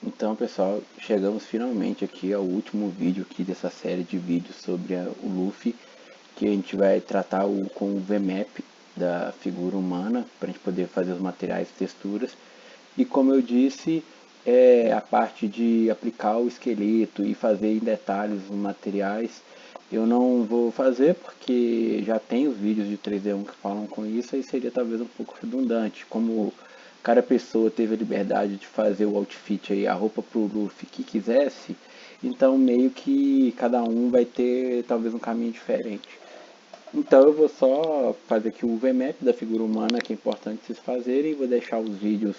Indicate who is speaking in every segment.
Speaker 1: Então, pessoal, chegamos finalmente aqui ao último vídeo aqui dessa série de vídeos sobre o Luffy, que a gente vai tratar com o VMAP da figura humana, para a gente poder fazer os materiais e texturas. E como eu disse, a parte de aplicar o esqueleto e fazer em detalhes os materiais, eu não vou fazer porque já tem os vídeos de 3D1 que falam com isso, e seria talvez um pouco redundante. Como cada pessoa teve a liberdade de fazer o outfit aí, a roupa pro Luffy que quisesse, então meio que cada um vai ter talvez um caminho diferente. Então eu vou só fazer aqui o VMAP da figura humana, que é importante vocês fazerem, vou deixar os vídeos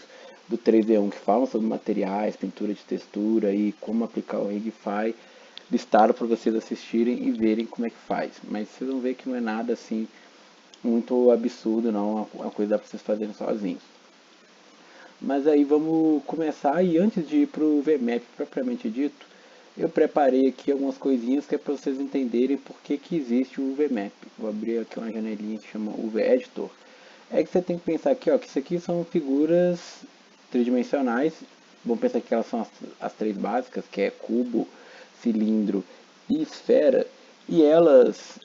Speaker 1: do 3D1 que falam sobre materiais, pintura de textura e como aplicar o Rigify listado para vocês assistirem e verem como é que faz. Mas vocês vão ver que não é nada assim muito absurdo, não, é uma coisa que dá para vocês fazerem sozinhos. Mas aí vamos começar, e antes de ir para o VMAP propriamente dito, eu preparei aqui algumas coisinhas que é para vocês entenderem por que existe o VMAP. Vou abrir aqui uma janelinha que chama UV Editor. É que você tem que pensar aqui, ó, que isso aqui são figuras tridimensionais. Vamos pensar que elas são as três básicas, que é cubo, cilindro e esfera. E elas,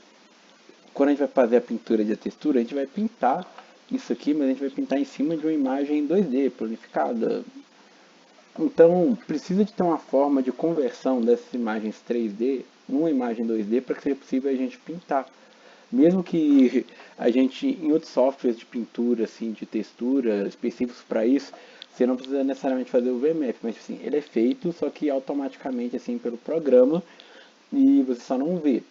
Speaker 1: quando a gente vai fazer a pintura de textura, a gente vai pintar isso aqui, mas a gente vai pintar em cima de uma imagem 2D, planificada. Então, precisa de ter uma forma de conversão dessas imagens 3D numa imagem 2D para que seja possível a gente pintar. Mesmo que a gente, em outros softwares de pintura, assim, de textura, específicos para isso, você não precisa necessariamente fazer o VMAP, mas assim, ele é feito, só que automaticamente, assim, pelo programa, e você só não vê.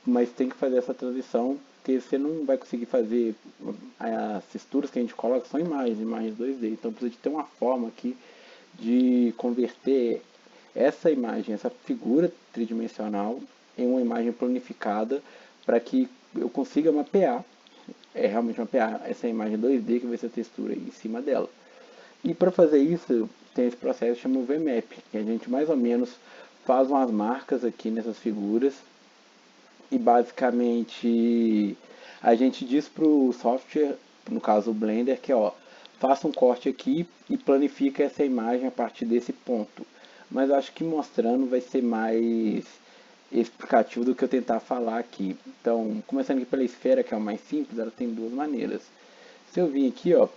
Speaker 1: Mas tem que fazer essa transição, porque você não vai conseguir fazer as texturas que a gente coloca são imagens 2D, então precisa de ter uma forma aqui de converter essa imagem, essa figura tridimensional em uma imagem planificada para que eu consiga mapear, realmente mapear essa imagem 2D que vai ser a textura em cima dela. E para fazer isso, tem esse processo que chama o VMAP, que a gente mais ou menos faz umas marcas aqui nessas figuras e basicamente a gente diz para o software, no caso o Blender, que ó, faça um corte aqui e planifica essa imagem a partir desse ponto. Mas eu acho que mostrando vai ser mais explicativo do que eu tentar falar aqui. Então, começando aqui pela esfera, que é o mais simples, ela tem duas maneiras. Se eu vir aqui, ó,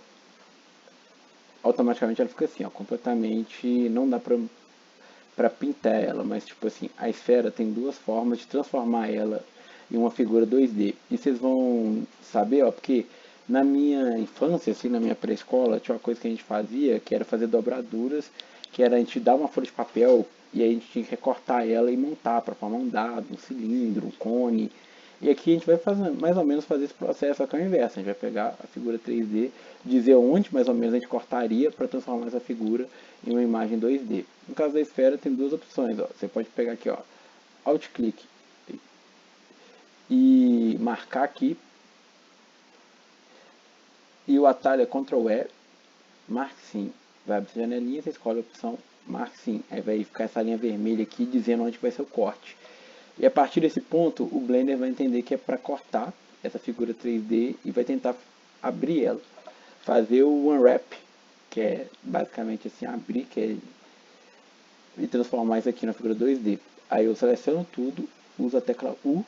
Speaker 1: automaticamente ela fica assim, ó, completamente, não dá para pintar ela, mas tipo assim, a esfera tem duas formas de transformar ela em uma figura 2D. E vocês vão saber, ó, porque na minha infância, assim, na minha pré-escola, tinha uma coisa que a gente fazia, que era fazer dobraduras, que era a gente dar uma folha de papel e aí a gente tinha que recortar ela e montar para formar um dado, um cilindro, um cone. E aqui a gente vai fazer, mais ou menos fazer esse processo, só que ao inverso. A gente vai pegar a figura 3D, dizer onde mais ou menos a gente cortaria para transformar essa figura em uma imagem 2D. No caso da esfera tem duas opções. Ó. Você pode pegar aqui, ó, Alt-clique e marcar aqui. E o atalho é Ctrl E, marque sim. Vai abrir essa janelinha, você escolhe a opção marque sim. Aí vai ficar essa linha vermelha aqui dizendo onde vai ser o corte. E a partir desse ponto, o Blender vai entender que é para cortar essa figura 3D e vai tentar abrir ela. Fazer o Unwrap, que é basicamente assim, abrir, que é, e transformar isso aqui na figura 2D. Aí eu seleciono tudo, uso a tecla U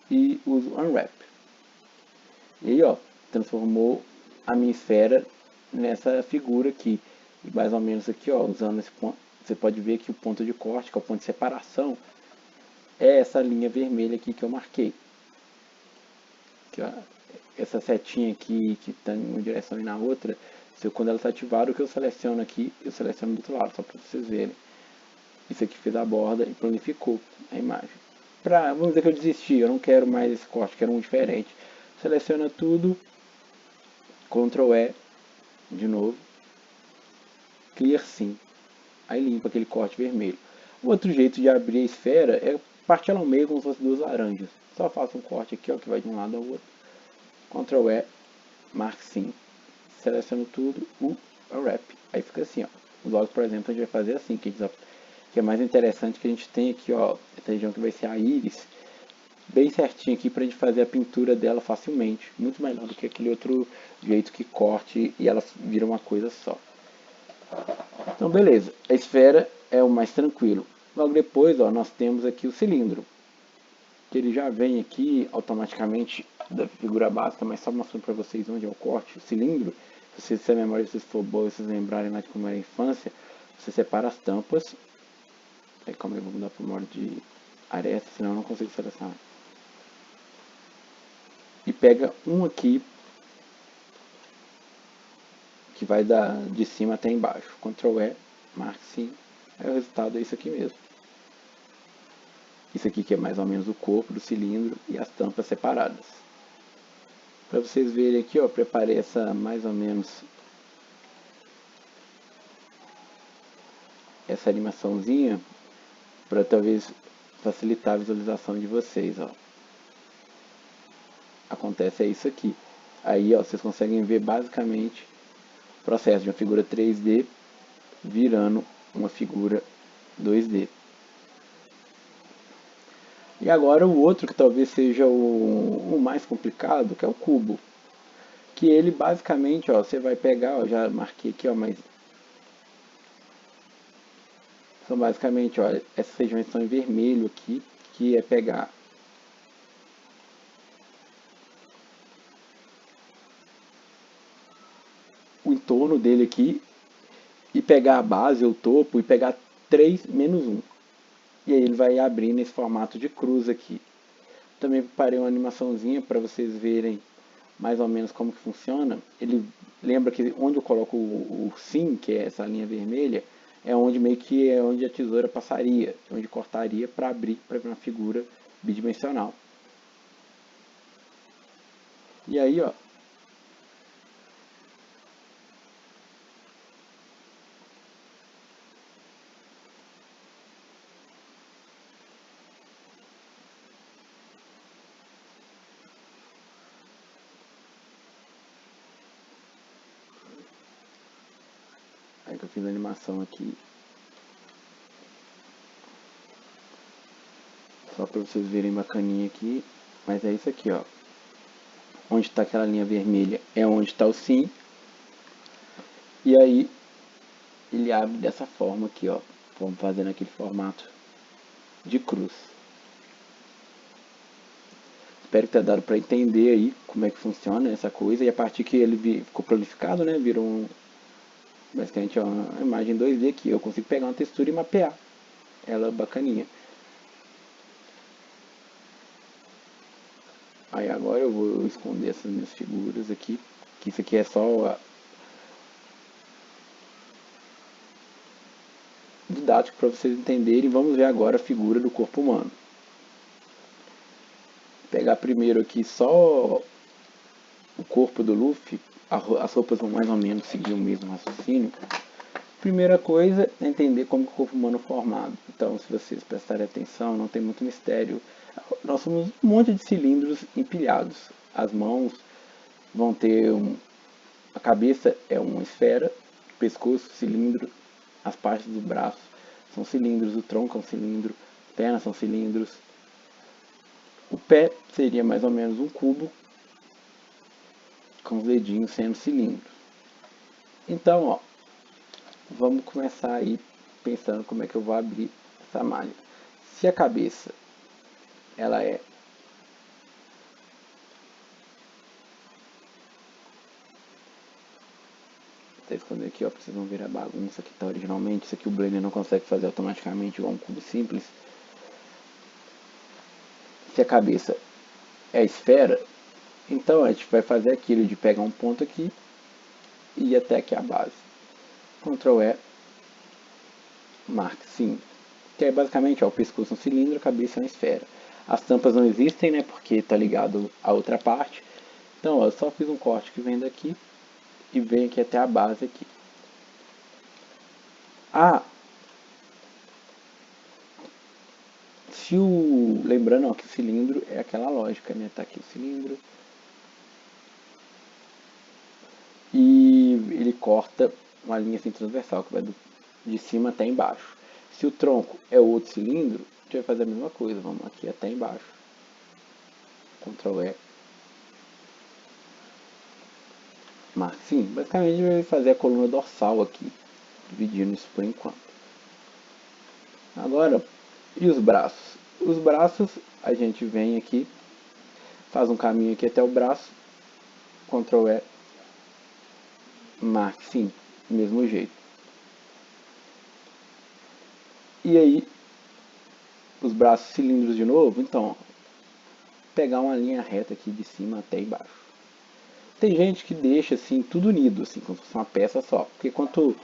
Speaker 1: e uso Unwrap. E aí, ó, transformou a minha esfera nessa figura aqui. E mais ou menos aqui, ó, usando esse ponto, você pode ver que o ponto de corte, que é o ponto de separação, é essa linha vermelha aqui que eu marquei. Aqui, ó, essa setinha aqui que está em uma direção e na outra, quando ela está ativada, o que eu seleciono aqui, eu seleciono do outro lado, só para vocês verem. Isso aqui fez a borda e planificou a imagem. Vamos dizer que eu desisti, eu não quero mais esse corte, quero um diferente. Seleciona tudo, Ctrl E, de novo, Clear Sim. Aí limpa aquele corte vermelho. O outro jeito de abrir a esfera é partir ela ao meio como se fosse duas laranjas. Só faço um corte aqui, ó, que vai de um lado ao outro. Ctrl E, marque sim. Seleciono tudo, Wrap. Aí fica assim, ó. Os olhos, por exemplo, a gente vai fazer assim, que é mais interessante que a gente tem aqui, ó, essa região que vai ser a íris, bem certinho aqui para a gente fazer a pintura dela facilmente. Muito melhor do que aquele outro jeito que corte e ela vira uma coisa só. Então beleza, a esfera é o mais tranquilo. Logo depois, ó, nós temos aqui o cilindro, que ele já vem aqui automaticamente da figura básica, mas só mostrando para vocês onde é o corte. O cilindro, se a memória de vocês for boa, vocês lembrarem lá de como era a infância, você separa as tampas. Aí como eu vou mudar para o modo de aresta, senão eu não consigo selecionar. E pega um aqui, que vai de cima até embaixo. Ctrl E, marque sim. Aí o resultado é isso aqui mesmo. Isso aqui que é mais ou menos o corpo do cilindro e as tampas separadas. Para vocês verem aqui, ó, preparei essa mais ou menos essa animaçãozinha para talvez facilitar a visualização de vocês, ó. Acontece isso aqui. Aí, ó, vocês conseguem ver basicamente o processo de uma figura 3D virando uma figura 2D. E agora o outro que talvez seja o mais complicado, que é o cubo. Que ele basicamente, ó, você vai pegar, ó, já marquei aqui, ó, mas são basicamente, ó, essas regiões estão em vermelho aqui, que é pegar o entorno dele aqui e pegar a base, o topo, e pegar 3 menos 1. E aí ele vai abrir nesse formato de cruz aqui. Também preparei uma animaçãozinha para vocês verem mais ou menos como que funciona. Ele lembra que onde eu coloco o sim, que é essa linha vermelha, é onde meio que é onde a tesoura passaria, onde cortaria para abrir para uma figura bidimensional. E aí, ó, aí que eu fiz a animação aqui, só para vocês verem bacaninha aqui, mas é isso aqui, ó. Onde está aquela linha vermelha é onde está o sim. E aí ele abre dessa forma aqui, ó. Vamos fazer naquele formato de cruz. Espero que tenha dado para entender aí como é que funciona essa coisa. E a partir que ele ficou prolificado, né, virou basicamente uma imagem 2D aqui. Eu consigo pegar uma textura e mapear ela bacaninha. Aí agora eu vou esconder essas minhas figuras aqui, que isso aqui é só didático para vocês entenderem. Vamos ver agora a figura do corpo humano. Vou pegar primeiro aqui só o corpo do Luffy. As roupas vão mais ou menos seguir o mesmo raciocínio. Primeira coisa é entender como o corpo humano é formado. Então, se vocês prestarem atenção, não tem muito mistério. Nós somos um monte de cilindros empilhados. As mãos vão ter a cabeça é uma esfera, o pescoço, cilindro, as partes do braço são cilindros, o tronco é um cilindro, as pernas são cilindros. O pé seria mais ou menos um cubo, com os dedinhos sendo cilindros. Então, ó, vamos começar aí pensando como é que eu vou abrir essa malha. Se a cabeça ela é tá escondendo aqui, ó, pra vocês não verem a bagunça que tá originalmente. Isso aqui o Blender não consegue fazer automaticamente igual um cubo simples. Se a cabeça é a esfera, então a gente vai fazer aquilo de pegar um ponto aqui e ir até aqui a base. Ctrl E, marque sim. Que é basicamente, ó, o pescoço é um cilindro, a cabeça é uma esfera. As tampas não existem, né, porque está ligado a outra parte. Então, ó, eu só fiz um corte que vem daqui e vem aqui até a base aqui. Ah, lembrando, ó, que o cilindro é aquela lógica, né? Tá aqui o cilindro. E ele corta uma linha assim transversal que vai de cima até embaixo. Se o tronco é outro cilindro, a gente vai fazer a mesma coisa. Vamos aqui até embaixo. Ctrl E, marque sim. Basicamente a gente vai fazer a coluna dorsal aqui, dividindo isso por enquanto. Agora, e os braços? Os braços, a gente vem aqui, faz um caminho aqui até o braço, Ctrl E, marque sim, do mesmo jeito. E aí, os braços cilindros de novo, então, pegar uma linha reta aqui de cima até embaixo. Tem gente que deixa assim tudo unido, assim, como se fosse uma peça só, porque quanto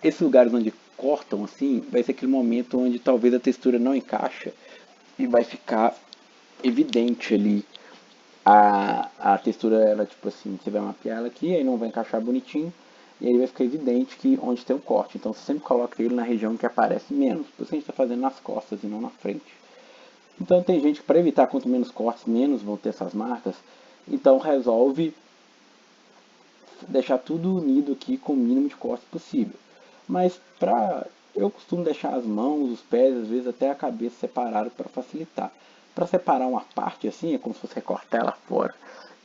Speaker 1: esses lugares onde cortam assim, vai ser aquele momento onde talvez a textura não encaixa e vai ficar evidente ali a textura, ela tipo assim, você vai mapear ela aqui, aí não vai encaixar bonitinho, e aí vai ficar evidente que onde tem um corte. Então você sempre coloca ele na região que aparece menos, por isso a gente está fazendo nas costas e não na frente. Então tem gente que para evitar quanto menos cortes, menos vão ter essas marcas, então resolve deixar tudo unido aqui com o mínimo de cortes possível. Mas eu costumo deixar as mãos, os pés, às vezes até a cabeça separado para facilitar. Para separar uma parte assim, é como se fosse recortar ela fora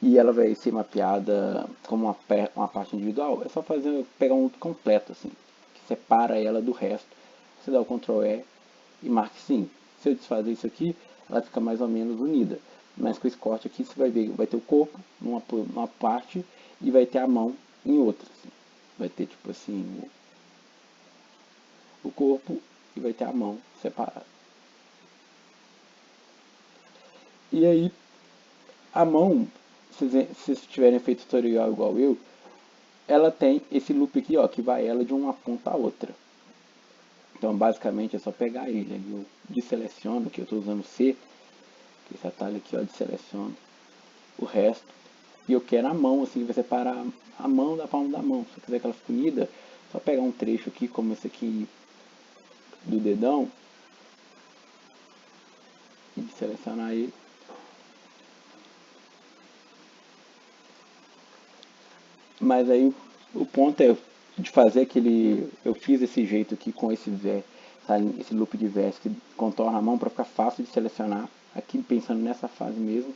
Speaker 1: e ela vai ser mapeada como uma parte individual. É só pegar um completo assim, que separa ela do resto. Você dá o Ctrl E e marque sim. Se eu desfazer isso aqui, ela fica mais ou menos unida. Mas com esse corte aqui, você vai ver, vai ter o corpo numa parte e vai ter a mão em outra. Assim. Vai ter tipo assim o corpo e vai ter a mão separada. E aí, a mão, se vocês tiverem feito tutorial igual eu, ela tem esse loop aqui, ó, que vai ela de uma ponta a outra. Então, basicamente, é só pegar ele. Eu deseleciono, que eu estou usando C, que esse atalho aqui, ó, deseleciono o resto. E eu quero a mão, assim, vai separar a mão da palma da mão. Se eu quiser que ela fique unida, só pegar um trecho aqui, como esse aqui do dedão, e selecionar ele. Mas aí o ponto é de fazer aquele. Eu fiz esse jeito aqui com esse loop de vértice que contorna a mão para ficar fácil de selecionar. Aqui pensando nessa fase mesmo.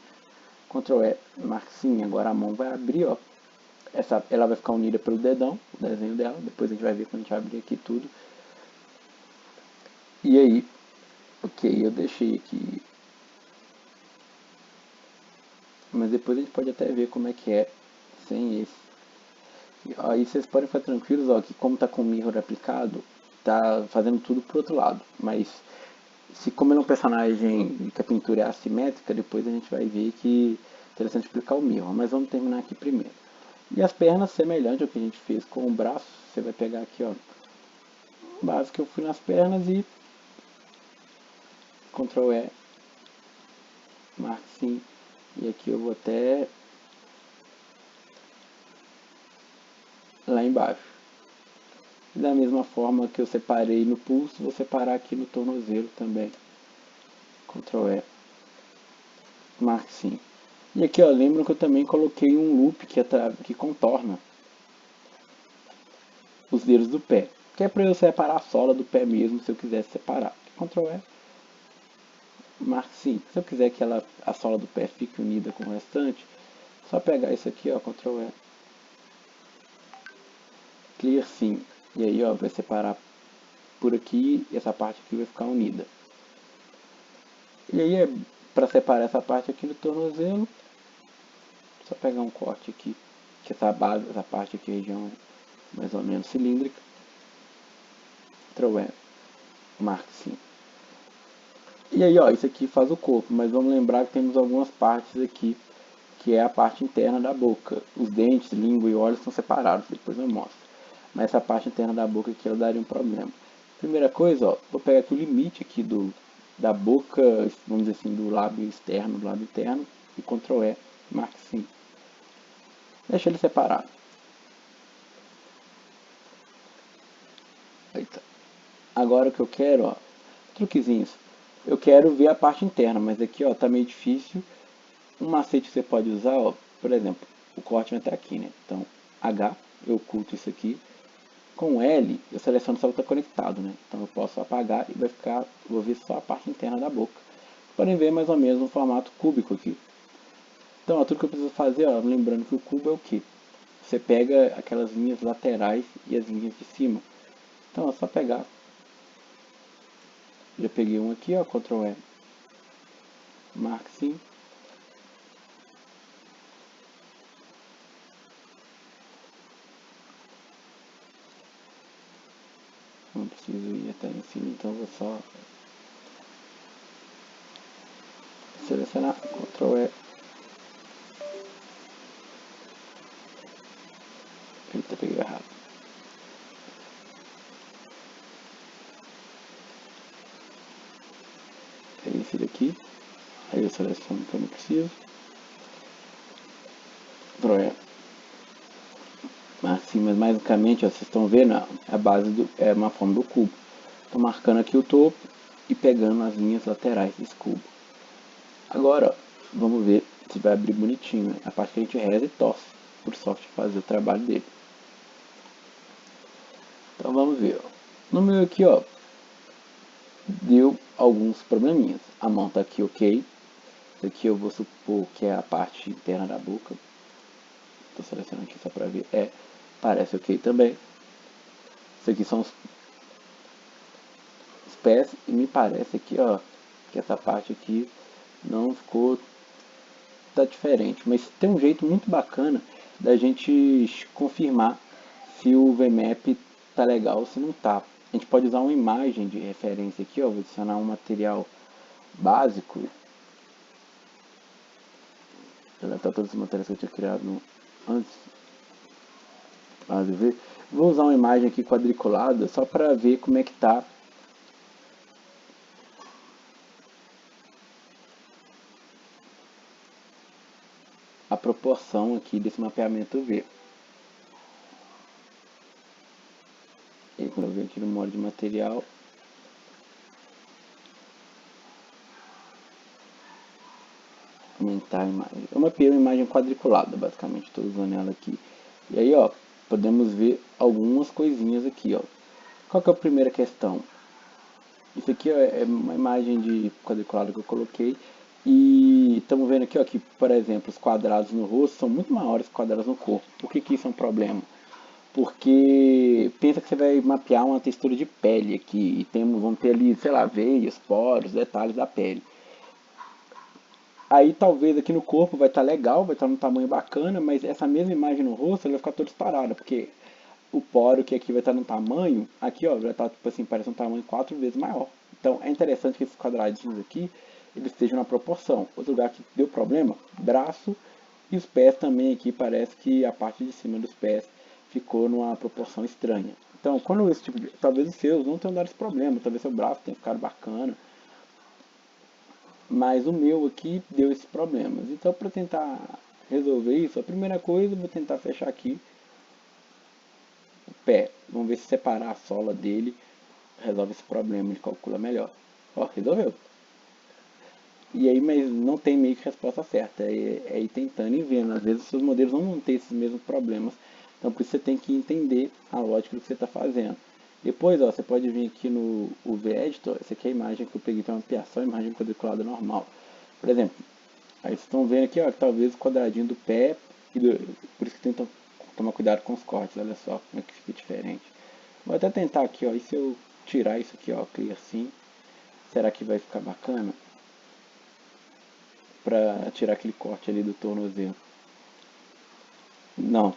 Speaker 1: Ctrl E, marque sim, agora a mão vai abrir, ó. Ela vai ficar unida pelo dedão, o desenho dela. Depois a gente vai ver quando a gente abrir aqui tudo. E aí, ok, eu deixei aqui. Mas depois a gente pode até ver como é que é sem esse. Aí vocês podem ficar tranquilos, ó, que como está com o mirror aplicado, tá fazendo tudo pro outro lado. Mas se como ele é um personagem que a pintura é assimétrica, depois a gente vai ver que é interessante explicar o mirror. Mas vamos terminar aqui primeiro. E as pernas, semelhante ao que a gente fez com o braço, você vai pegar aqui, ó, básico, eu fui nas pernas e Ctrl E, marque sim. E aqui eu vou até lá embaixo. Da mesma forma que eu separei no pulso, vou separar aqui no tornozelo também. Ctrl E, marque sim. E aqui, ó, lembram que eu também coloquei um loop que contorna os dedos do pé. Que é para eu separar a sola do pé mesmo, se eu quisesse separar. Ctrl E, marque sim. Se eu quiser que a sola do pé fique unida com o restante, só pegar isso aqui, ó, Ctrl E, Clear sim. E aí, ó, vai separar por aqui e essa parte aqui vai ficar unida. E aí, para separar essa parte aqui do tornozelo, só pegar um corte aqui, que essa base, essa parte aqui, região mais ou menos cilíndrica. Ctrl E, marque sim. E aí, ó, isso aqui faz o corpo, mas vamos lembrar que temos algumas partes aqui, que é a parte interna da boca. Os dentes, língua e olhos são separados, depois eu mostro. Mas essa parte interna da boca aqui, ela daria um problema. Primeira coisa, ó, vou pegar aqui o limite aqui da boca, vamos dizer assim, do lábio externo, do lábio interno, e Ctrl E, marque sim. Deixa ele separado. Eita. Agora o que eu quero, ó, truquezinhos. Eu quero ver a parte interna, mas aqui, ó, tá meio difícil. Um macete que você pode usar, ó, por exemplo, o corte vai estar aqui, né? Então, H, eu oculto isso aqui. Com L, eu seleciono só o que está conectado, né? Então eu posso apagar e vou ver só a parte interna da boca. Podem ver mais ou menos um formato cúbico aqui. Então, ó, tudo que eu preciso fazer, ó, lembrando que o cubo é o quê? Você pega aquelas linhas laterais e as linhas de cima. Então, é só pegar. Já peguei um aqui, ó, Ctrl E. Marque sim. Não preciso ir até em cima, então vou só selecionar, Ctrl E. Eita, peguei errado. É esse daqui. Aí eu seleciono o que eu não preciso. Ctrl E. Mas sim, mas basicamente, ó, vocês estão vendo, a base é uma forma do cubo. Estou marcando aqui o topo e pegando as linhas laterais desse cubo. Agora, ó, vamos ver se vai abrir bonitinho, né? A parte que a gente reza e torce, por sorte fazer o trabalho dele. Então vamos ver, ó. No meu aqui, ó, deu alguns probleminhas. A mão tá aqui ok. Isso aqui eu vou supor que é a parte interna da boca. Estou selecionando aqui só para ver. Parece ok também. Isso aqui são os pés e me parece aqui, ó, que essa parte aqui não ficou, tá diferente, mas tem um jeito muito bacana da gente confirmar se o VMAP tá legal ou se não tá. A gente pode usar uma imagem de referência aqui, ó, vou adicionar um material básico, deletar todos os materiais que eu tinha criado antes, ver. Vou usar uma imagem aqui quadriculada só para ver como é que tá a proporção aqui desse mapeamento V. E aí, quando eu venho aqui no modo de material, aumentar a imagem. Eu mapeei uma imagem quadriculada, basicamente, estou usando ela aqui. E aí, ó, podemos ver algumas coisinhas aqui, ó. Qual que é a primeira questão? Isso aqui ó, é uma imagem de quadriculado que eu coloquei. E estamos vendo aqui, ó, que, por exemplo, os quadrados no rosto são muito maiores que os quadrados no corpo. Por que isso é um problema? Porque pensa que você vai mapear uma textura de pele aqui. E vamos ter ali, sei lá, veias, poros, detalhes da pele. Aí talvez aqui no corpo vai estar legal, vai estar num tamanho bacana, mas essa mesma imagem no rosto ela vai ficar toda disparada, porque o poro que aqui vai estar num tamanho, aqui ó, vai estar tipo assim, parece um tamanho 4 vezes maior. Então é interessante que esses quadradinhos aqui, eles estejam na proporção. Outro lugar que deu problema, braço e os pés também aqui, parece que a parte de cima dos pés ficou numa proporção estranha. Então, quando esse tipo de, talvez os seus não tenham dado esse problema, talvez seu braço tenha ficado bacana, mas o meu aqui deu esses problemas. Então, para tentar resolver isso, a primeira coisa, eu vou tentar fechar aqui o pé. Vamos ver se separar a sola dele resolve esse problema, ele calcula melhor. Ó, resolveu. E aí, mas não tem meio que resposta certa. É ir tentando e vendo. Às vezes, os seus modelos não vão ter esses mesmos problemas. Então, por isso você tem que entender a lógica do que você está fazendo. Depois, ó, você pode vir aqui no UV Editor. Essa aqui é a imagem que eu peguei para ampliação, imagem quadriculada normal. Por exemplo, aí vocês estão vendo aqui, ó, que talvez o quadradinho do pé, por isso que tem que tomar cuidado com os cortes, olha só como é que fica diferente. Vou até tentar aqui, ó, e se eu tirar isso aqui, ó, clique assim, será que vai ficar bacana? Pra tirar aquele corte ali do tornozelo. Não,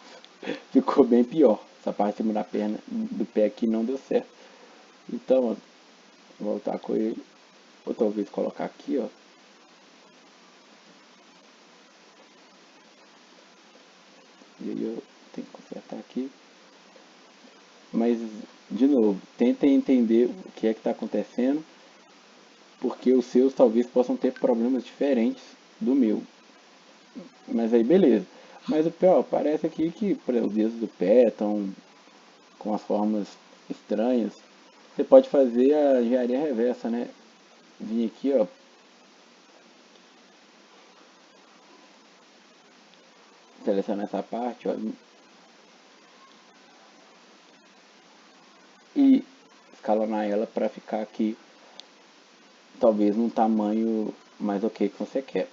Speaker 1: ficou bem pior. Essa parte de cima da perna, do pé aqui não deu certo. Então, ó, vou voltar com ele, ou talvez colocar aqui, ó. E aí eu tenho que consertar aqui. Mas, de novo, tentem entender o que é que está acontecendo, porque os seus talvez possam ter problemas diferentes do meu. Mas aí, beleza. Mas o pé, ó, parece aqui que os dedos do pé estão com as formas estranhas. Você pode fazer a engenharia reversa, né? Vir aqui, ó, selecionar essa parte, ó, e escalonar ela para ficar aqui, talvez num tamanho mais ok que você quer.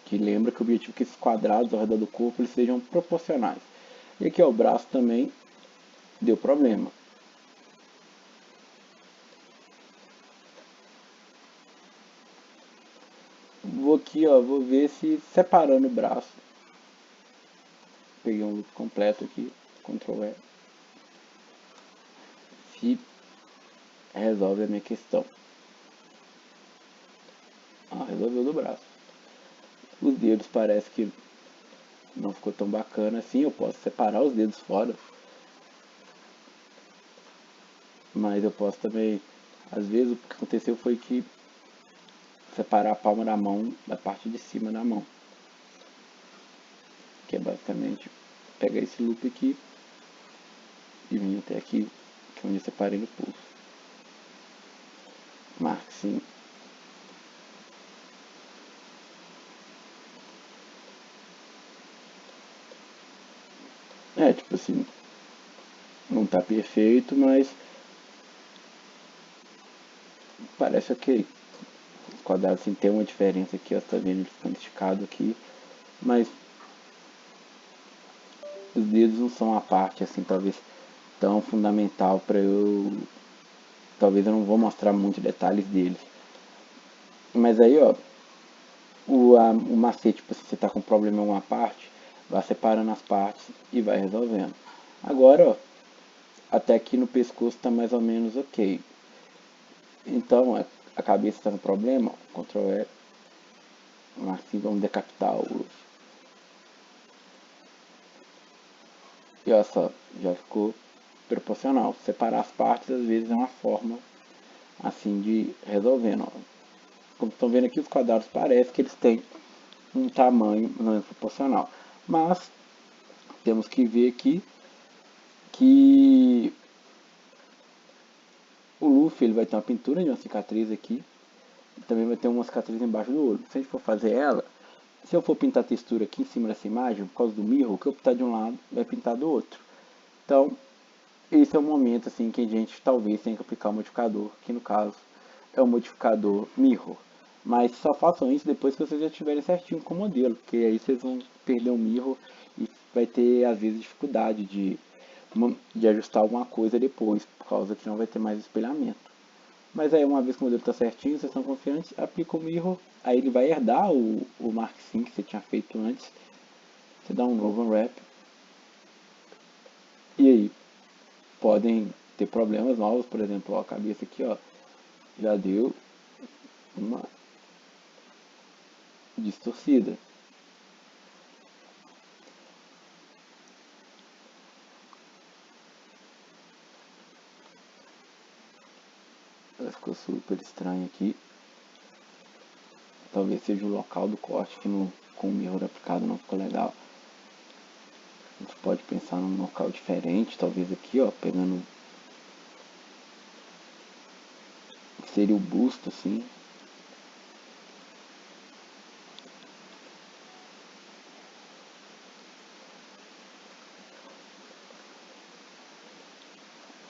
Speaker 1: Que lembra que o objetivo é que esses quadrados ao redor do corpo eles sejam proporcionais. E aqui ó, o braço também deu problema. Vou aqui ó, vou ver se separando o braço. Peguei um loop completo aqui, Ctrl E. Se resolve a minha questão. Ah, resolveu do braço. Os dedos parece que não ficou tão bacana assim, eu posso separar os dedos fora. Mas eu posso também, às vezes o que aconteceu foi que separar a palma da mão da parte de cima da mão. Que é basicamente pegar esse loop aqui e vir até aqui, que é onde eu separei no pulso. Marque sim. É, tipo assim, não tá perfeito, mas parece ok. Os quadrados assim tem uma diferença aqui, ó, tá vendo ele ficando esticado aqui, mas os dedos não são a parte assim, talvez tão fundamental para eu, talvez eu não vou mostrar muitos detalhes deles. Mas aí, ó, o macete, tipo, se você tá com problema em alguma parte, vai separando as partes e vai resolvendo. Agora, ó, até aqui no pescoço tá mais ou menos ok. Então, a cabeça está no problema, Ctrl E, assim vamos decapitar o urso. E olha só, já ficou proporcional. Separar as partes às vezes é uma forma assim de resolvendo. Ó. Como estão vendo aqui, os quadrados parece que eles têm um tamanho não é proporcional. Mas temos que ver aqui que o Luffy ele vai ter uma pintura de uma cicatriz aqui. E também vai ter uma cicatriz embaixo do olho. Se a gente for fazer ela, se eu for pintar a textura aqui em cima dessa imagem, por causa do mirror, o que eu pintar de um lado vai pintar do outro. Então, esse é o momento assim que a gente talvez tenha que aplicar o modificador, que no caso é o modificador mirror. Mas só façam isso depois que vocês já estiverem certinho com o modelo, porque aí vocês vão perder o mirror e vai ter às vezes dificuldade de ajustar alguma coisa depois, por causa que não vai ter mais espelhamento. Mas aí uma vez que o modelo está certinho, vocês estão confiantes, aplica o mirror, aí ele vai herdar o Mark Sim que você tinha feito antes. Você dá um novo unwrap. E aí, podem ter problemas novos, por exemplo, ó, a cabeça aqui ó, já deu uma distorcida. Ela ficou super estranha aqui. Talvez seja o local do corte que com o mirror aplicado não ficou legal. A gente pode pensar num local diferente, talvez aqui ó, pegando o que seria o busto assim.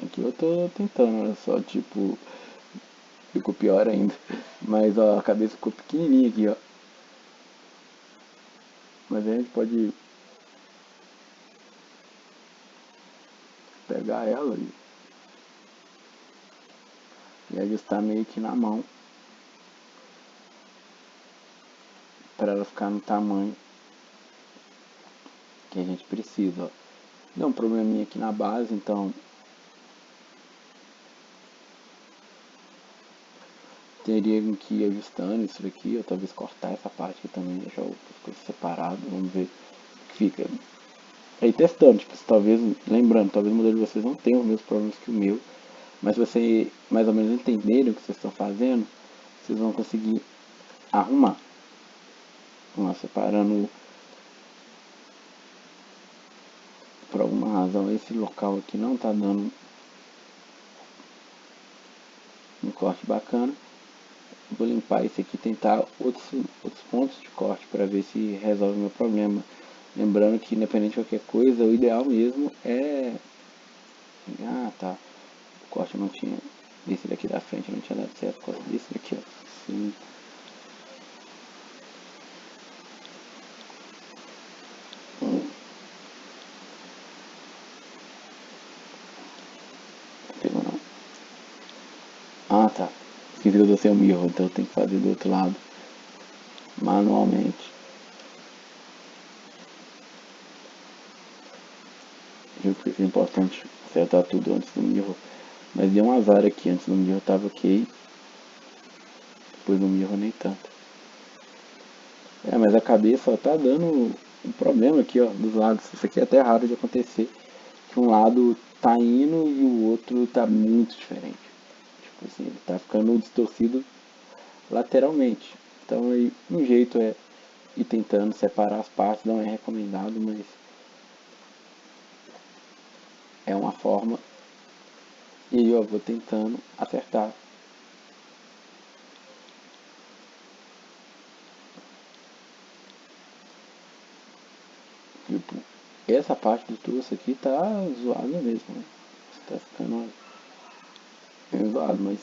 Speaker 1: Aqui eu tô tentando, olha só, tipo, ficou pior ainda. Mas ó, a cabeça ficou pequenininha aqui, ó. Mas aí a gente pode pegar ela e ajustar meio que na mão para ela ficar no tamanho que a gente precisa. Ó. Deu um probleminha aqui na base, então teria que ir ajustando isso daqui, ou talvez cortar essa parte aqui também, deixar o pescoço separado, vamos ver o que fica. Aí testando, tipo, talvez, lembrando, talvez o modelo de vocês não tenha os mesmos problemas que o meu, mas se você mais ou menos entenderem o que vocês estão fazendo, vocês vão conseguir arrumar. Vamos lá, separando por alguma razão esse local aqui não está dando um corte bacana. Vou limpar esse aqui e tentar outros pontos de corte para ver se resolve o meu problema. Lembrando que independente de qualquer coisa, o ideal mesmo é... Ah, tá. O corte não tinha... Desse daqui da frente não tinha dado certo. O corte desse daqui, ó. Sim. tá. Esqueci que eu dou sem o mirror, então eu tenho que fazer do outro lado manualmente. É importante acertar tudo antes do mirror. Mas deu um azar aqui, antes do mirror tava ok, depois do mirror nem tanto. Mas a cabeça ó, tá dando um problema aqui, ó, dos lados. Isso aqui é até raro de acontecer. Que um lado tá indo e o outro tá muito diferente. Tipo assim, ele tá ficando distorcido lateralmente. Então aí, um jeito é ir tentando separar as partes, não é recomendado, mas é uma forma. E aí eu vou tentando acertar. Tipo, essa parte do troço aqui tá zoada mesmo, né? Tá ficando bem zoado, mas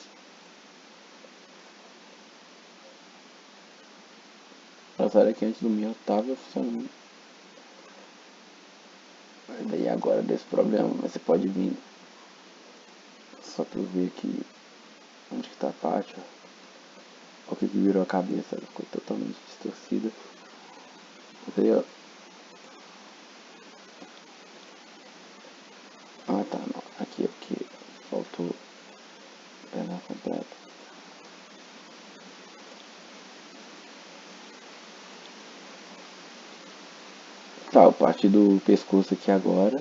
Speaker 1: azar é que antes do meu tava funcionando. Mas daí agora desse problema, mas você pode vir só pra eu ver aqui onde que tá a parte, ó. O que virou a cabeça, ela ficou totalmente distorcida. Mas aí, ó. Ah tá, não. Aqui é porque faltou o pedaço completo. Tá, a parte do pescoço aqui agora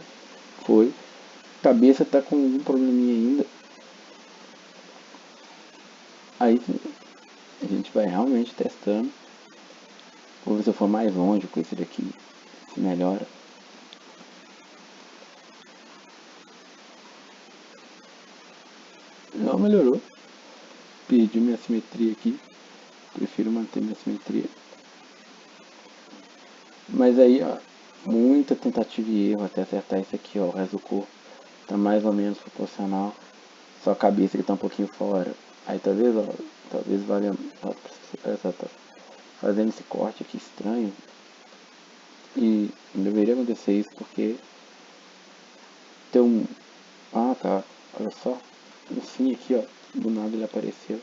Speaker 1: foi. A cabeça tá com um probleminha ainda. Aí a gente vai realmente testando. Vou ver se eu for mais longe com esse daqui, se melhora. Não melhorou. Perdi minha simetria aqui. Prefiro manter minha simetria. Mas aí, ó, muita tentativa e erro até acertar isso aqui, ó. O resto do corpo tá mais ou menos proporcional. Só a cabeça que tá um pouquinho fora. Aí talvez, ó, talvez valha. Essa tá fazendo esse corte aqui estranho. E não deveria acontecer isso porque tem um. Ah tá, olha só. Um sim aqui, ó. Do nada ele apareceu.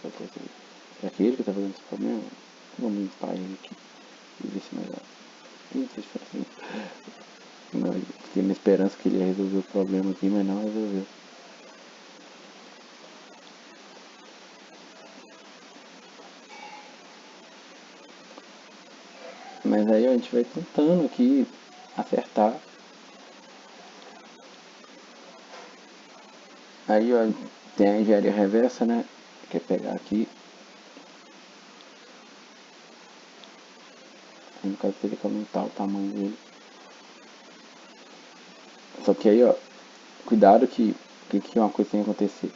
Speaker 1: Será que é ele que tá fazendo esse problema? Vamos limpar ele aqui e ver se melhora. Não sei se foi assim. Não, eu fiquei na esperança que ele ia resolver o problema aqui, mas não resolveu. Mas aí ó, a gente vai tentando aqui acertar. Aí ó, tem a engenharia reversa, né? Quer pegar aqui. No caso teria que aumentar o tamanho dele. Só que aí ó, cuidado que uma coisa tem que acontecer.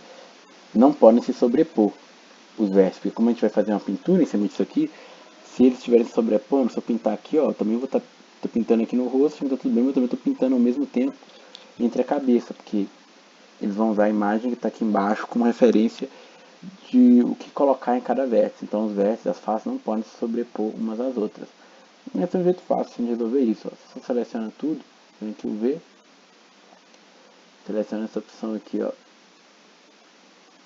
Speaker 1: Não podem se sobrepor os versos, porque como a gente vai fazer uma pintura em cima disso aqui, se eles estiverem se sobrepondo, se eu pintar aqui, ó, também vou estar pintando aqui no rosto, então tudo bem, mas eu também estou pintando ao mesmo tempo entre a cabeça, porque eles vão usar a imagem que está aqui embaixo como referência de o que colocar em cada vértice. Então os vértices, as faces não podem se sobrepor umas às outras. E esse é um jeito fácil de resolver isso. Ó. Se você seleciona tudo, vem aqui o V, seleciona essa opção aqui, ó,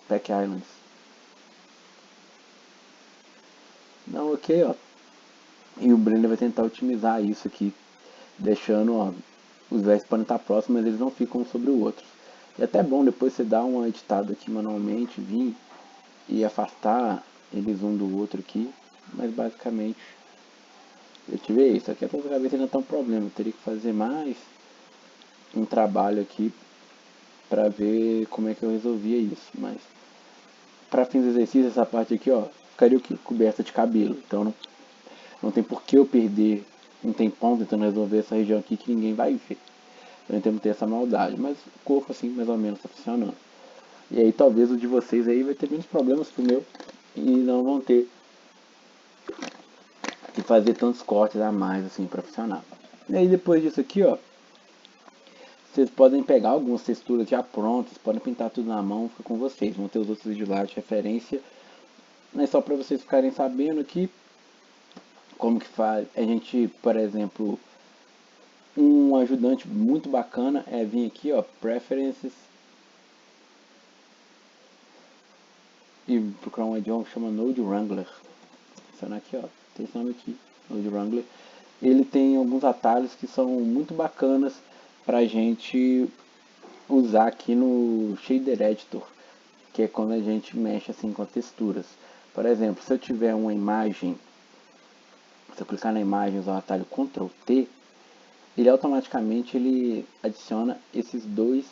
Speaker 1: Pack Islands. Não, ok, ó. E o Blender vai tentar otimizar isso aqui, deixando, ó, os vértices podem estar próximos, mas eles não ficam um sobre o outro. E é até bom depois você dar uma editada aqui manualmente, vir e afastar eles um do outro aqui, mas basicamente eu tive isso. Aqui atrás da cabeça ainda tá um problema, eu teria que fazer mais um trabalho aqui para ver como é que eu resolvia isso, mas para fins do exercício essa parte aqui, ó, ficaria coberta de cabelo, então não tem por que eu perder um tempão tentando resolver essa região aqui que ninguém vai ver. Então temos que ter essa maldade, mas o corpo assim mais ou menos está funcionando. E aí talvez o de vocês aí vai ter menos problemas que o meu e não vão ter que fazer tantos cortes a mais assim para funcionar. E aí depois disso aqui, ó, vocês podem pegar algumas texturas já prontas, podem pintar tudo na mão, fica com vocês. Vão ter os outros vídeos lá de referência, mas só para vocês ficarem sabendo aqui como que faz. A gente, por exemplo, um ajudante muito bacana é vir aqui, ó, Preferences, e procurar um idioma que chama Node Wrangler. Funciona aqui, ó, tem esse nome aqui, Node Wrangler. Ele tem alguns atalhos que são muito bacanas para a gente usar aqui no Shader Editor, que é quando a gente mexe assim com as texturas. Por exemplo, se eu tiver uma imagem, se eu clicar na imagem e usar o atalho Ctrl T, ele automaticamente adiciona esses dois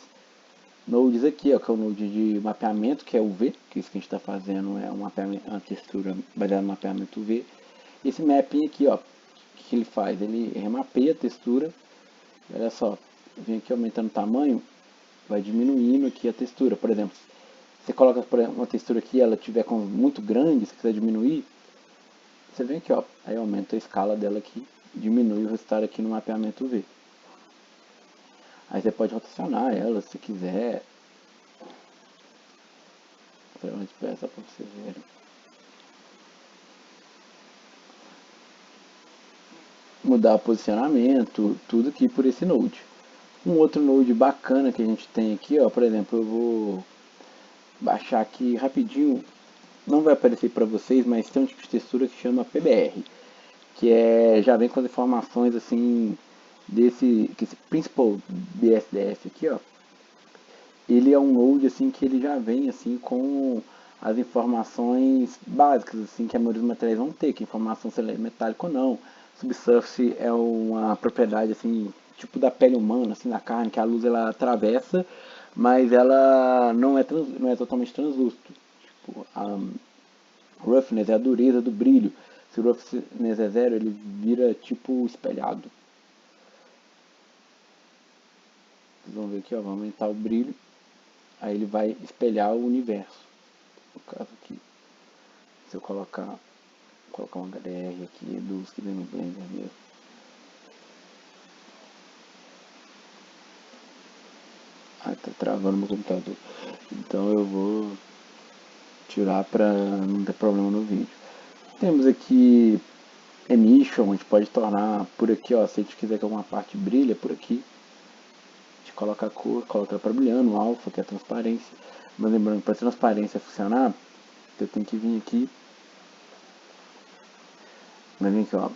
Speaker 1: nodes aqui, ó, que é o node de mapeamento, que é o V, que isso que a gente está fazendo é uma textura baseada no mapeamento V. Esse mapping aqui, ó, o que ele faz? Ele remapeia a textura. Olha só, vem aqui aumentando o tamanho, vai diminuindo aqui a textura. Por exemplo, você coloca uma textura aqui, ela tiver muito grande, se quiser diminuir, você vem aqui, ó, aí aumenta a escala dela aqui, diminui o resultado aqui no mapeamento V. Aí você pode rotacionar ela se quiser. Vou mais só para vocês verem. Mudar o posicionamento, tudo aqui por esse node. Um outro node bacana que a gente tem aqui, ó, por exemplo, eu vou baixar aqui rapidinho, não vai aparecer para vocês, mas tem um tipo de textura que chama PBR, que já vem com as informações assim que esse Principal BSDF aqui, ó, ele é um node assim que ele já vem assim com as informações básicas assim que a maioria dos materiais vão ter, que informação se ele é metálico ou não. Subsurface é uma propriedade assim, tipo da pele humana, assim, da carne, que a luz ela atravessa, mas ela não é totalmente translúcido. Tipo, a roughness é a dureza do brilho. Se o roughness é zero, ele vira tipo espelhado. Vocês vão ver aqui, ó, vai aumentar o brilho, aí ele vai espelhar o universo. No caso aqui, se eu colocar um HDR aqui dos que vem no Blender mesmo. Ah, tá travando meu computador. Então eu vou tirar para não ter problema no vídeo. Temos aqui Emission, a gente pode tornar por aqui, ó, se a gente quiser que alguma parte brilha por aqui, a gente coloca a cor, coloca para brilhando, o alfa, que é a transparência. Mas lembrando, para a transparência funcionar, eu tenho que vir aqui, vai vir aqui, ó,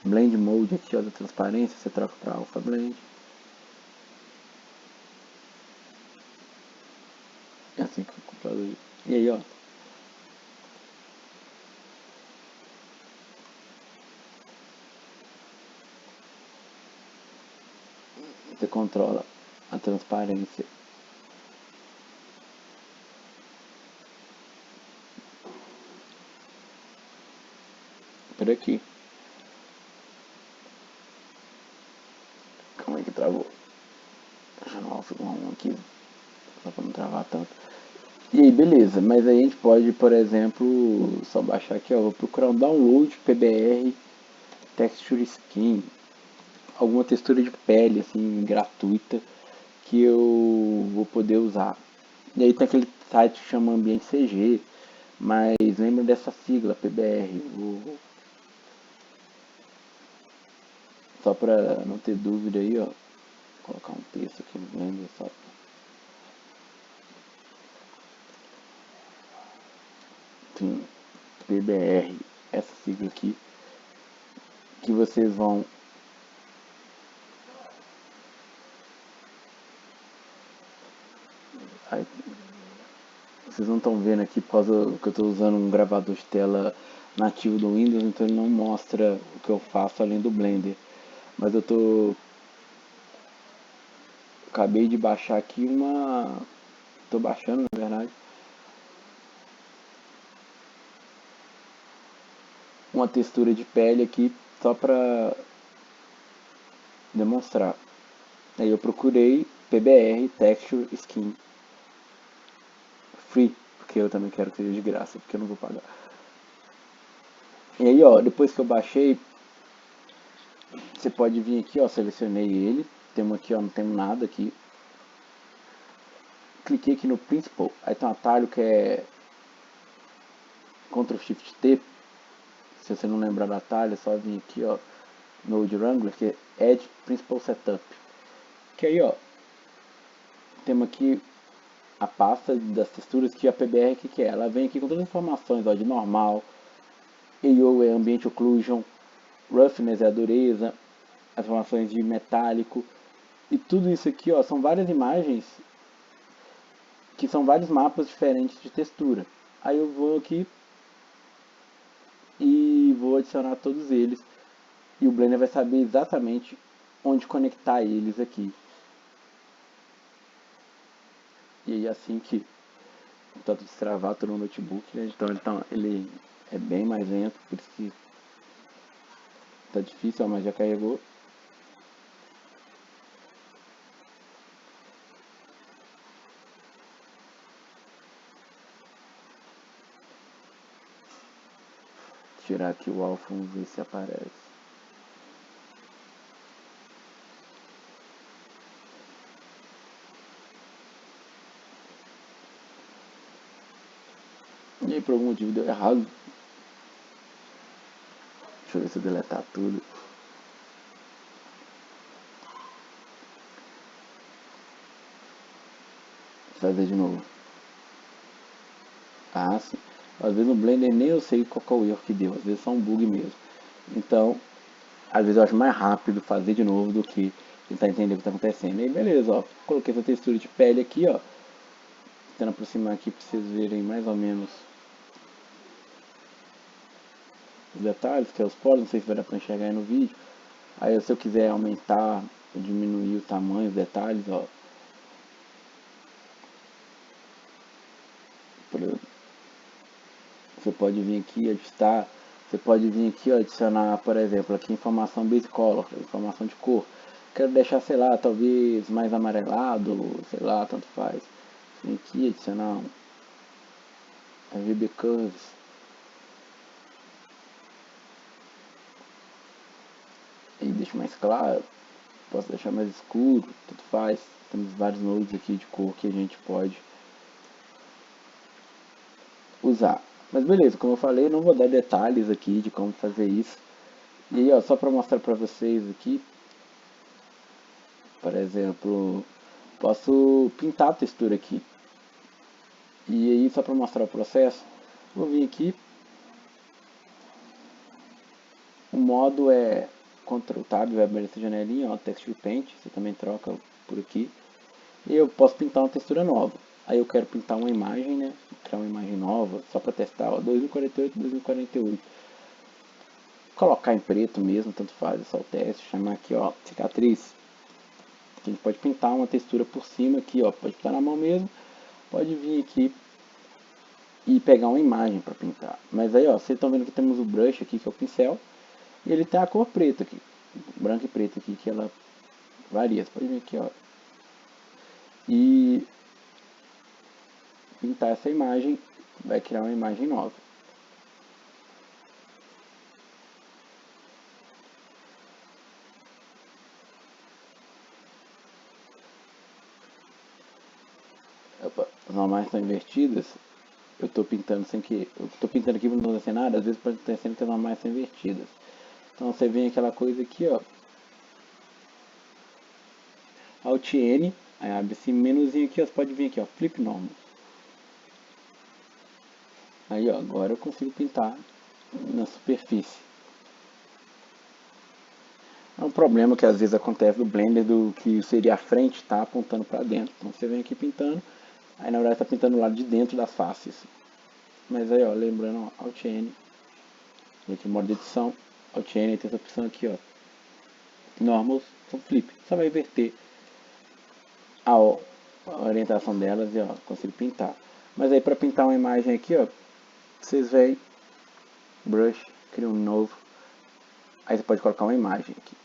Speaker 1: Blend Mode aqui, ó, da transparência, você troca para Alpha Blend. É assim que o computador. E aí, ó. Você controla a transparência. Por aqui. Calma aí que travou. Deixa eu dar um aqui. Só para não travar tanto. E aí, beleza. Mas aí a gente pode, por exemplo, só baixar aqui, ó. Vou procurar um download PBR Texture Skin. Alguma textura de pele, assim, gratuita. Que eu vou poder usar. E aí tem aquele site que chama Ambiente CG. Mas lembra dessa sigla, PBR. Só pra não ter dúvida aí, ó. Vou colocar um texto aqui no Blender só. Sim, PBR, essa sigla aqui, que vocês vão aí, vocês não estão vendo aqui por causa que eu estou usando um gravador de tela nativo do Windows, então ele não mostra o que eu faço além do Blender. Mas acabei de baixar aqui tô baixando na verdade, uma textura de pele aqui só para demonstrar. Aí eu procurei PBR Texture Skin Free, porque eu também quero que seja de graça, porque eu não vou pagar. E aí, ó, depois que eu baixei, você pode vir aqui, ó, selecionei ele, temos aqui, ó, não temos nada aqui. Cliquei aqui no Principal, aí tem um atalho que é Ctrl Shift T. Se você não lembrar do atalho, é só vir aqui, ó, Node Wrangler, que é Add Principal Setup. Que aí, ó, temos aqui a pasta das texturas que a PBR que é. Ela vem aqui com todas as informações, ó, de normal, AO é Ambient Occlusion, Roughness é a dureza, as informações de metálico, e tudo isso aqui, ó, são várias imagens que são vários mapas diferentes de textura. Aí eu vou aqui e vou adicionar todos eles, e o Blender vai saber exatamente onde conectar eles aqui. E aí assim que o tanto destravar todo no notebook, né? Então ele é bem mais lento, por isso que tá difícil, ó, mas já carregou. Tirar aqui o alfa, vamos ver se aparece. E aí por algum motivo deu errado. Deixa eu ver se eu deletar tudo. Vou fazer de novo. Ah, sim. Às vezes no Blender nem eu sei qual é o erro que deu. Às vezes é só um bug mesmo. Então, às vezes eu acho mais rápido fazer de novo do que tentar entender o que está acontecendo. E aí, beleza, ó. Coloquei essa textura de pele aqui, ó. Tentando aproximar aqui para vocês verem mais ou menos os detalhes, que é os poros. Não sei se vai dar para enxergar aí no vídeo. Aí se eu quiser aumentar ou diminuir o tamanho, os detalhes, ó. Você pode vir aqui ajustar. Você pode vir aqui, ó, adicionar, por exemplo, aqui informação base color, informação de cor. Quero deixar, sei lá, talvez mais amarelado, sei lá, tanto faz. Vem aqui adicionar um RGB Curves. E deixa mais claro. Posso deixar mais escuro, tanto faz. Temos vários modos aqui de cor que a gente pode usar. Mas beleza, como eu falei, eu não vou dar detalhes aqui de como fazer isso. E aí, ó, só para mostrar para vocês aqui, por exemplo, posso pintar a textura aqui. E aí, só para mostrar o processo, vou vir aqui. O modo é Ctrl Tab, vai abrir essa janelinha, ó, Texture Paint, você também troca por aqui. E eu posso pintar uma textura nova. Aí eu quero pintar uma imagem, né? Criar uma imagem nova, só para testar, ó, 2048, 2048. Colocar em preto mesmo, tanto faz, é só o teste. Chamar aqui, ó, cicatriz. A gente pode pintar uma textura por cima aqui, ó, pode pintar na mão mesmo. Pode vir aqui e pegar uma imagem para pintar. Mas aí, ó, vocês estão vendo que temos o brush aqui, que é o pincel. E ele tem a cor preta aqui, branco e preto aqui, que ela varia. Você pode vir aqui, ó, e pintar essa imagem, vai criar uma imagem nova. Opa, as normais estão invertidas. Eu estou pintando sem que. Eu estou pintando aqui para não acontecer nada, às vezes pode estar sendo que as normais estão invertidas. Então você vem aquela coisa aqui, ó. Alt N, aí abre esse menuzinho aqui, ó, você pode vir aqui, ó, Flip Normal. Aí, ó, agora eu consigo pintar na superfície. É um problema que às vezes acontece do Blender, do que seria a frente tá apontando para dentro. Então você vem aqui pintando, aí na verdade está pintando o lado de dentro das faces. Mas aí, ó, lembrando, ó, Alt N, aqui modo de edição, Alt N, tem essa opção aqui, ó, Normals, então Flip, só vai inverter a orientação delas e, ó, consigo pintar. Mas aí para pintar uma imagem aqui, ó, vocês veem, Brush, cria um novo, aí você pode colocar uma imagem aqui.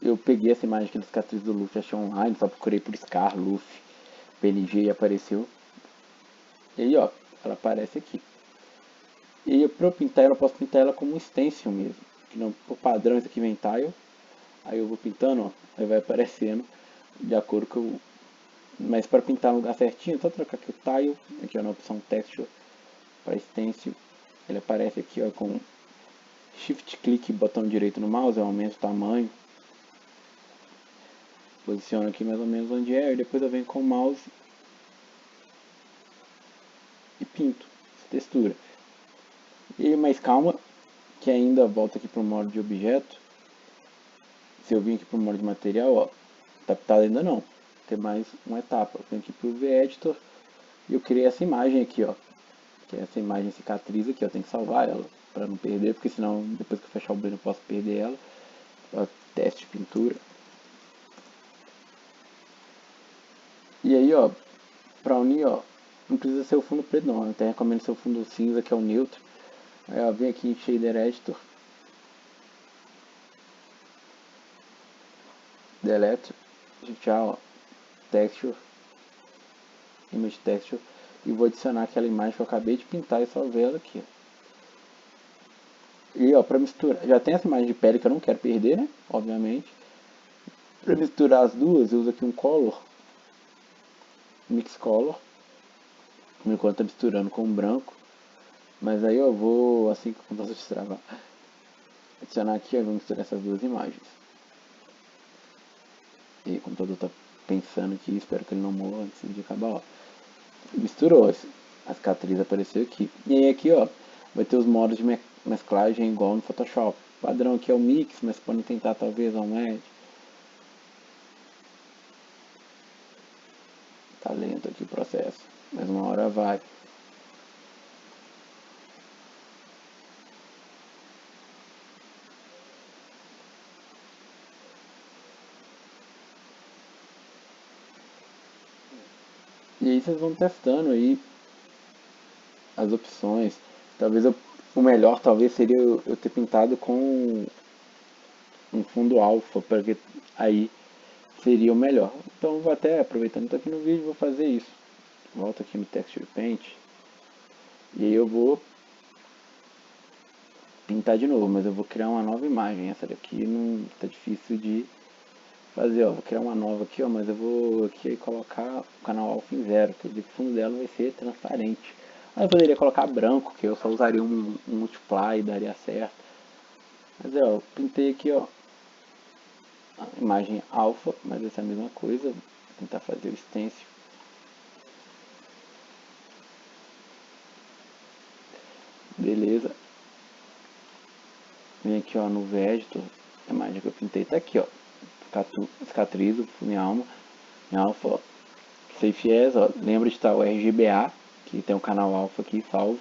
Speaker 1: Eu peguei essa imagem aqui da cicatriz do Luffy, achei online, só procurei por Scar, Luffy, PNG e apareceu. E aí, ó, ela aparece aqui. E aí, para eu pintar ela, eu posso pintar ela como um stencil mesmo. Que não, por padrão, esse aqui vem tile. Aí eu vou pintando, ó, aí vai aparecendo de acordo com o... Mas para pintar no lugar certinho, é só trocar aqui o tile, aqui ó, na opção texture para stencil. Ele aparece aqui ó, com shift click, botão direito no mouse, eu aumento o tamanho. Posiciono aqui mais ou menos onde é, e depois eu venho com o mouse pinto essa textura. E mais calma, que ainda volta aqui para o modo de objeto. Se eu vim aqui para o modo de material, ó, tá pintado ainda não. Tem mais uma etapa. Eu venho aqui para o V-Editor e eu criei essa imagem aqui, ó. Que é essa imagem cicatriz aqui, ó. Tem que salvar ela para não perder, porque senão depois que eu fechar o blend eu posso perder ela. Ó, teste de pintura. E aí, ó, para unir, ó, não precisa ser o fundo preto não. Eu até recomendo ser o fundo cinza, que é o neutro. Aí, ó, vem aqui em Shader Editor. Delete. Já, ó, Texture. Image Texture. E vou adicionar aquela imagem que eu acabei de pintar e salvei ela aqui, ó. E ó, para misturar, já tem essa imagem de pele que eu não quero perder, né? Obviamente. Para misturar as duas, eu uso aqui um Color, Mix Color, enquanto tá misturando com o branco. Mas aí eu vou, assim que o computador destravar, adicionar aqui, eu vou misturar essas duas imagens. E o computador tá pensando aqui, espero que ele não morra antes de acabar, ó. Misturou, a cicatriz apareceu aqui. E aí aqui, ó, vai ter os modos de mesclagem igual no Photoshop. O padrão aqui é o Mix, mas podem tentar talvez um Edge. Tá lento aqui o processo, mas uma hora vai. E aí vocês vão testando aí as opções. Talvez o melhor talvez seria eu ter pintado com um fundo alfa, porque aí seria o melhor. Então vou até, aproveitando que estou aqui no vídeo, vou fazer isso. Volto aqui no Texture Paint. E aí eu vou pintar de novo, mas eu vou criar uma nova imagem. Essa daqui não tá difícil de fazer, ó. Vou criar uma nova aqui, ó, mas eu vou aqui colocar o canal alfa em 0, quer dizer que o fundo dela vai ser transparente. Aí eu poderia colocar branco, que eu só usaria um multiply e daria certo. Mas ó, eu pintei aqui, ó, a imagem alfa, mas essa é a mesma coisa. Vou tentar fazer o stencil. Beleza. Vem aqui, ó, no V-Editor. A imagem que eu pintei tá aqui, ó. Cicatriz, minha alfa, ó. Safe as, ó. Lembra de estar o RGBA, que tem um canal alfa aqui, salvo.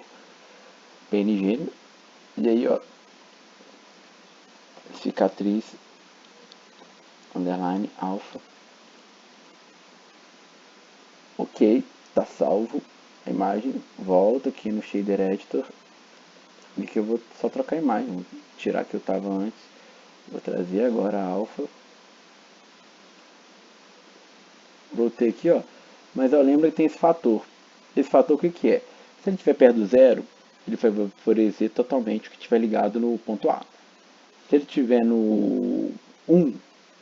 Speaker 1: PNG. E aí, ó. Cicatriz, underline, alfa. Ok, tá salvo. A imagem, volta aqui no Shader Editor. E que eu vou só trocar a imagem. Vou tirar que eu tava antes. Vou trazer agora a alfa. Voltei aqui, ó. Mas ó, lembra que tem esse fator. Esse fator o que que é? Se ele estiver perto do zero, ele vai favorecer totalmente o que estiver ligado no ponto A. Se ele estiver no 1,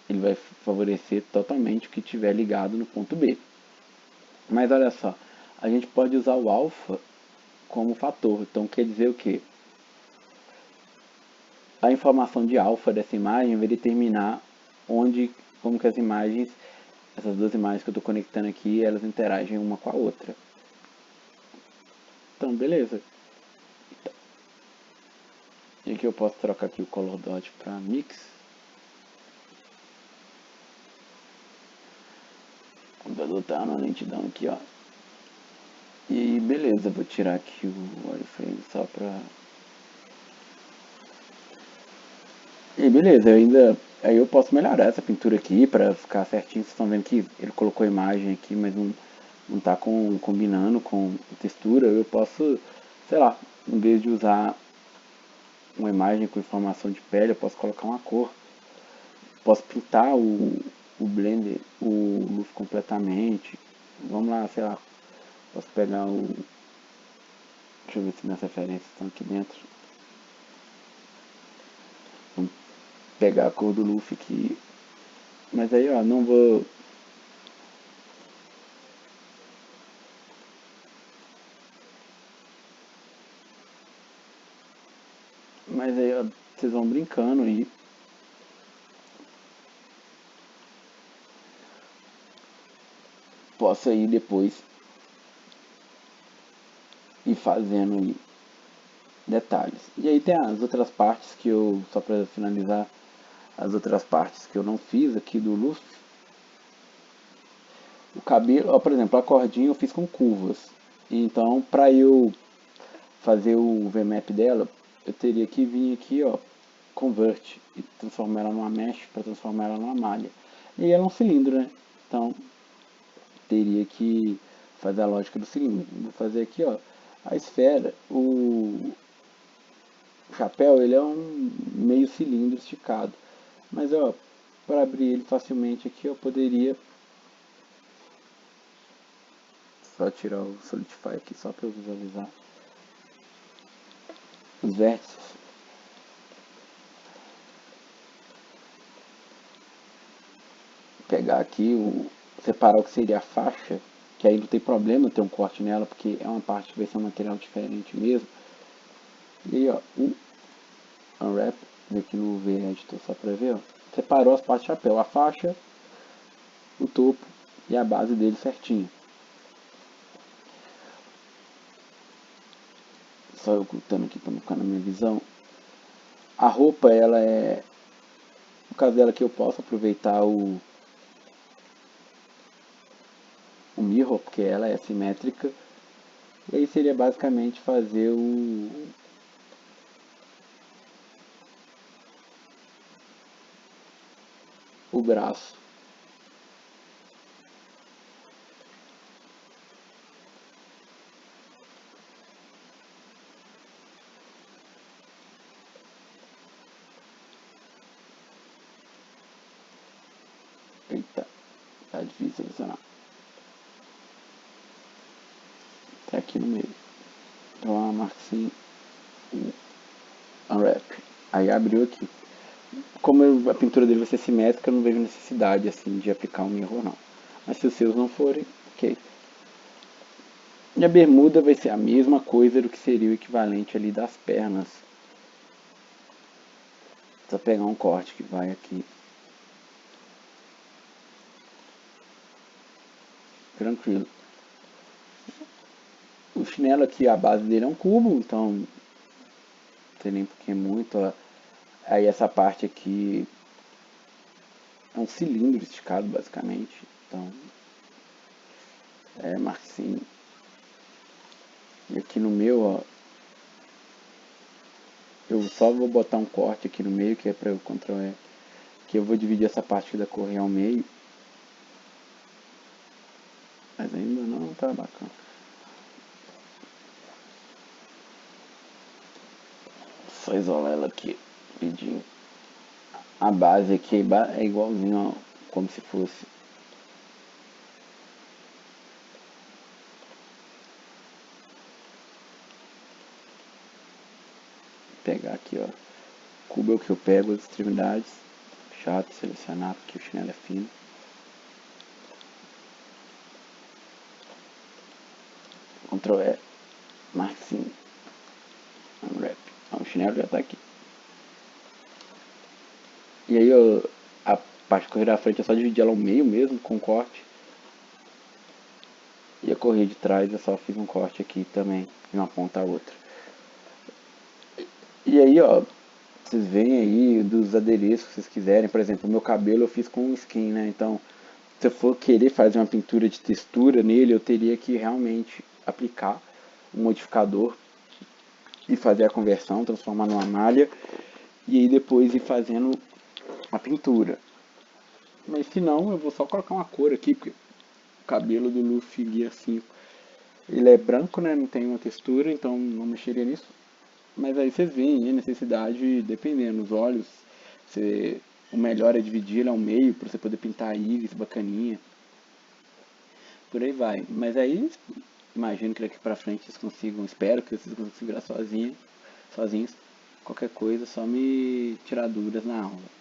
Speaker 1: ele vai favorecer totalmente o que estiver ligado no ponto B. Mas olha só, a gente pode usar o alfa como fator. Então quer dizer o quê? A informação de alfa dessa imagem vai determinar onde, como que as imagens, essas duas imagens que eu estou conectando aqui, elas interagem uma com a outra. Então, beleza. E aqui eu posso trocar aqui o Color Dot para Mix. O computador tá na lentidão aqui, ó. E beleza, vou tirar aqui o wireframe só pra... E beleza, aí eu posso melhorar essa pintura aqui pra ficar certinho. Vocês estão vendo que ele colocou a imagem aqui, mas não tá combinando com a textura. Eu posso, sei lá, em vez de usar uma imagem com informação de pele, eu posso colocar uma cor. Posso pintar o blender, o Luffy completamente. Vamos lá, sei lá, posso pegar o... Deixa eu ver se minhas referências estão aqui dentro. Vamos pegar a cor do Luffy aqui. Mas aí, ó, não vou... Mas aí, ó, vocês vão brincando aí. Posso aí depois e fazendo aí detalhes. E aí tem as outras partes que eu, só para finalizar, as outras partes que eu não fiz aqui do Luffy. O cabelo, ó, por exemplo, a cordinha eu fiz com curvas. Então, para eu fazer o VMAP dela, eu teria que vir aqui, ó, convert e transformar ela numa mesh para transformar ela numa malha. E ela é um cilindro, né? Então, teria que fazer a lógica do cilindro. Vou fazer aqui, ó, a esfera, o chapéu, ele é um meio cilindro esticado. Mas, ó, para abrir ele facilmente aqui, eu poderia só tirar o Solidify aqui, só para eu visualizar os vértices. Pegar aqui, separar o que seria a faixa, que aí não tem problema ter um corte nela, porque é uma parte que vai ser um material diferente mesmo. E aí, ó, o Unwrap, aqui no V-Editor, só para ver, ó, separou as partes do chapéu, a faixa, o topo e a base dele certinho. Só eu ocultando aqui para não ficar na minha visão. A roupa, ela é, no caso dela aqui, eu posso aproveitar o mirror, porque ela é simétrica. E aí seria basicamente fazer o braço. Eita, tá difícil selecionar. Tá aqui no meio. Então a marca assim, Unwrap. Aí abriu aqui. Como a pintura dele vai ser simétrica, eu não vejo necessidade assim de aplicar um mirror não. Mas se os seus não forem, ok. E a bermuda vai ser a mesma coisa do que seria o equivalente ali das pernas. Só pegar um corte que vai aqui. Tranquilo. O chinelo aqui, a base dele é um cubo, então não tem nem porque muito. Ó. Aí essa parte aqui é um cilindro esticado basicamente. Então é marcinho. E aqui no meu, ó, eu só vou botar um corte aqui no meio, que é para o Ctrl E. Que eu vou dividir essa parte da correia ao meio. Mas ainda não tá bacana. Só isolar ela aqui, rapidinho. A base aqui é igualzinho, ó, como se fosse. Pegar aqui, ó. Cubo é o que eu pego as extremidades. Chato selecionar porque o chinelo é fino. Ctrl E, marquinho, unwrap. Então, o chinelo já tá aqui. E aí a parte de correr da frente é só dividir ela ao meio mesmo, com corte. E a correr de trás eu só fiz um corte aqui também, de uma ponta a outra. E aí, ó, vocês veem aí dos adereços que vocês quiserem. Por exemplo, o meu cabelo eu fiz com skin, né? Então, se eu for querer fazer uma pintura de textura nele, eu teria que realmente aplicar um modificador e fazer a conversão, transformar numa malha e aí depois ir fazendo a pintura. Mas se não, eu vou só colocar uma cor aqui, porque o cabelo do Luffy Gear 5 ele é branco, né? Não tem uma textura, então não mexeria nisso. Mas aí vocês veem a necessidade, dependendo, os olhos, você, o melhor é dividir ele ao meio para você poder pintar a íris bacaninha. Por aí vai. Mas aí, imagino que daqui pra frente vocês consigam, espero que vocês consigam virar sozinhos. Qualquer coisa, só me tirar dúvidas na aula.